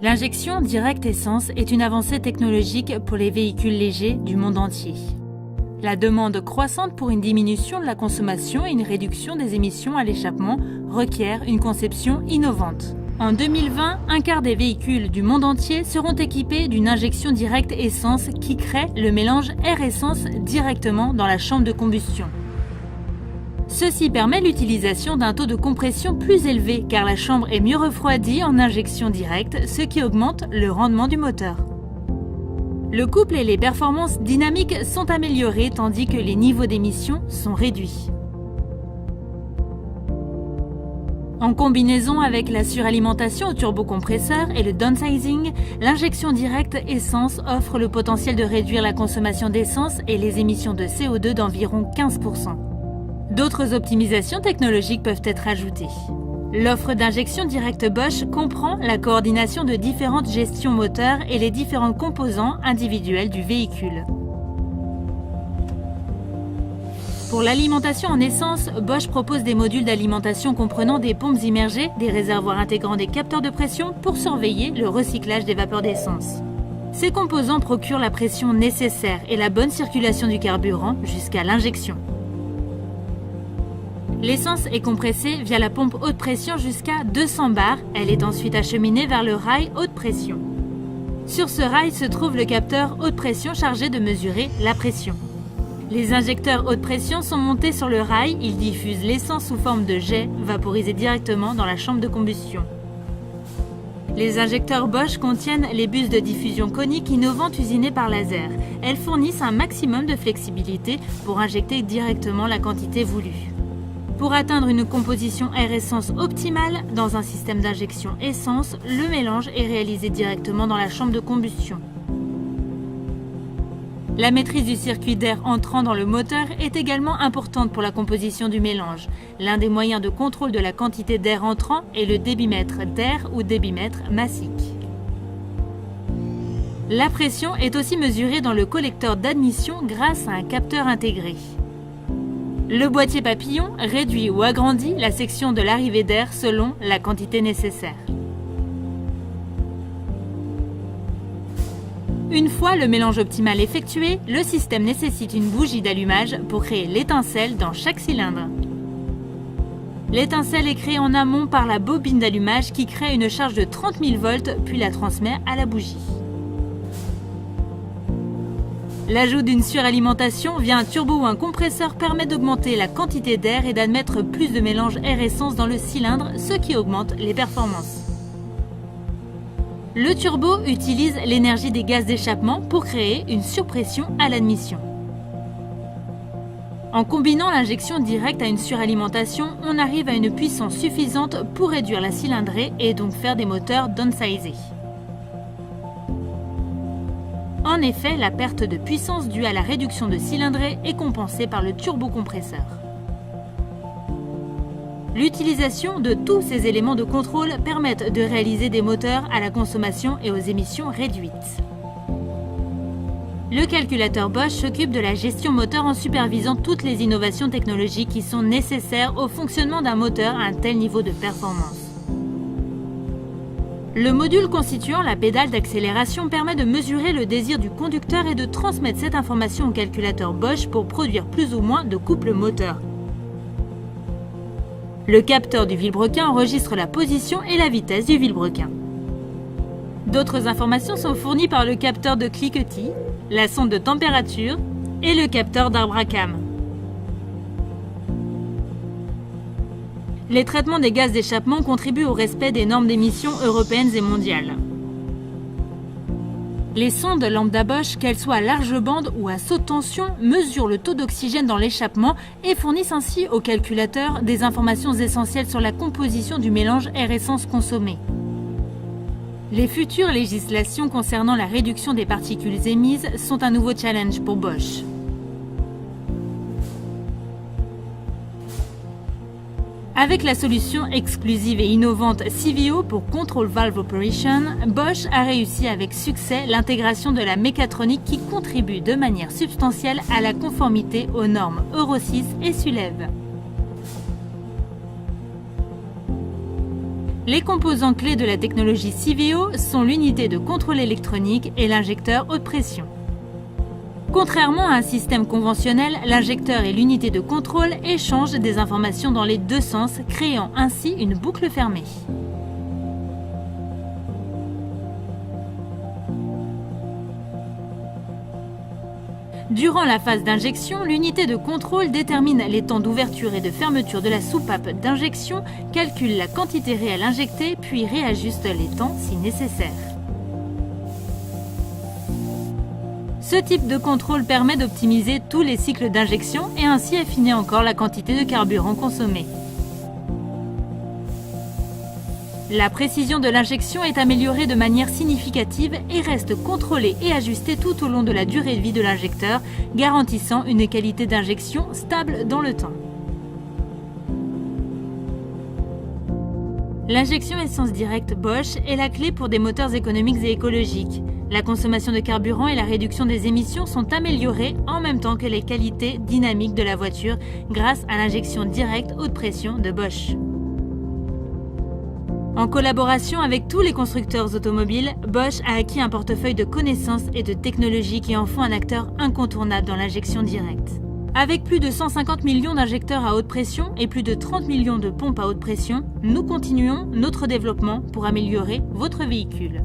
L'injection directe essence est une avancée technologique pour les véhicules légers du monde entier. La demande croissante pour une diminution de la consommation et une réduction des émissions à l'échappement requiert une conception innovante. En 2020, un quart des véhicules du monde entier seront équipés d'une injection directe essence qui crée le mélange air-essence directement dans la chambre de combustion. Ceci permet l'utilisation d'un taux de compression plus élevé car la chambre est mieux refroidie en injection directe, ce qui augmente le rendement du moteur. Le couple et les performances dynamiques sont améliorées tandis que les niveaux d'émissions sont réduits. En combinaison avec la suralimentation au turbocompresseur et le downsizing, l'injection directe essence offre le potentiel de réduire la consommation d'essence et les émissions de CO2 d'environ 15%. D'autres optimisations technologiques peuvent être ajoutées. L'offre d'injection directe Bosch comprend la coordination de différentes gestions moteurs et les différents composants individuels du véhicule. Pour l'alimentation en essence, Bosch propose des modules d'alimentation comprenant des pompes immergées, des réservoirs intégrant des capteurs de pression pour surveiller le recyclage des vapeurs d'essence. Ces composants procurent la pression nécessaire et la bonne circulation du carburant jusqu'à l'injection. L'essence est compressée via la pompe haute pression jusqu'à 200 bars. Elle est ensuite acheminée vers le rail haute pression. Sur ce rail se trouve le capteur haute pression chargé de mesurer la pression. Les injecteurs haute pression sont montés sur le rail. Ils diffusent l'essence sous forme de jet vaporisé directement dans la chambre de combustion. Les injecteurs Bosch contiennent les buses de diffusion coniques innovantes usinées par laser. Elles fournissent un maximum de flexibilité pour injecter directement la quantité voulue. Pour atteindre une composition air-essence optimale dans un système d'injection essence, le mélange est réalisé directement dans la chambre de combustion. La maîtrise du circuit d'air entrant dans le moteur est également importante pour la composition du mélange. L'un des moyens de contrôle de la quantité d'air entrant est le débitmètre d'air ou débitmètre massique. La pression est aussi mesurée dans le collecteur d'admission grâce à un capteur intégré. Le boîtier papillon réduit ou agrandit la section de l'arrivée d'air selon la quantité nécessaire. Une fois le mélange optimal effectué, le système nécessite une bougie d'allumage pour créer l'étincelle dans chaque cylindre. L'étincelle est créée en amont par la bobine d'allumage qui crée une charge de 30 000 volts puis la transmet à la bougie. L'ajout d'une suralimentation via un turbo ou un compresseur permet d'augmenter la quantité d'air et d'admettre plus de mélange air-essence dans le cylindre, ce qui augmente les performances. Le turbo utilise l'énergie des gaz d'échappement pour créer une surpression à l'admission. En combinant l'injection directe à une suralimentation, on arrive à une puissance suffisante pour réduire la cylindrée et donc faire des moteurs downsizés. En effet, la perte de puissance due à la réduction de cylindrée est compensée par le turbocompresseur. L'utilisation de tous ces éléments de contrôle permettent de réaliser des moteurs à la consommation et aux émissions réduites. Le calculateur Bosch s'occupe de la gestion moteur en supervisant toutes les innovations technologiques qui sont nécessaires au fonctionnement d'un moteur à un tel niveau de performance. Le module constituant la pédale d'accélération permet de mesurer le désir du conducteur et de transmettre cette information au calculateur Bosch pour produire plus ou moins de couple moteur. Le capteur du vilebrequin enregistre la position et la vitesse du vilebrequin. D'autres informations sont fournies par le capteur de cliquetis, la sonde de température et le capteur d'arbre à cames. Les traitements des gaz d'échappement contribuent au respect des normes d'émissions européennes et mondiales. Les sondes lambda Bosch, qu'elles soient à large bande ou à haute tension, mesurent le taux d'oxygène dans l'échappement et fournissent ainsi au calculateur des informations essentielles sur la composition du mélange air-essence consommé. Les futures législations concernant la réduction des particules émises sont un nouveau challenge pour Bosch. Avec la solution exclusive et innovante CVO pour Control Valve Operation, Bosch a réussi avec succès l'intégration de la mécatronique qui contribue de manière substantielle à la conformité aux normes Euro 6 et SULEV. Les composants clés de la technologie CVO sont l'unité de contrôle électronique et l'injecteur haute pression. Contrairement à un système conventionnel, l'injecteur et l'unité de contrôle échangent des informations dans les deux sens, créant ainsi une boucle fermée. Durant la phase d'injection, l'unité de contrôle détermine les temps d'ouverture et de fermeture de la soupape d'injection, calcule la quantité réelle injectée, puis réajuste les temps si nécessaire. Ce type de contrôle permet d'optimiser tous les cycles d'injection et ainsi affiner encore la quantité de carburant consommée. La précision de l'injection est améliorée de manière significative et reste contrôlée et ajustée tout au long de la durée de vie de l'injecteur, garantissant une qualité d'injection stable dans le temps. L'injection essence directe Bosch est la clé pour des moteurs économiques et écologiques. La consommation de carburant et la réduction des émissions sont améliorées en même temps que les qualités dynamiques de la voiture grâce à l'injection directe haute pression de Bosch. En collaboration avec tous les constructeurs automobiles, Bosch a acquis un portefeuille de connaissances et de technologies qui en font un acteur incontournable dans l'injection directe. Avec plus de 150 millions d'injecteurs à haute pression et plus de 30 millions de pompes à haute pression, nous continuons notre développement pour améliorer votre véhicule.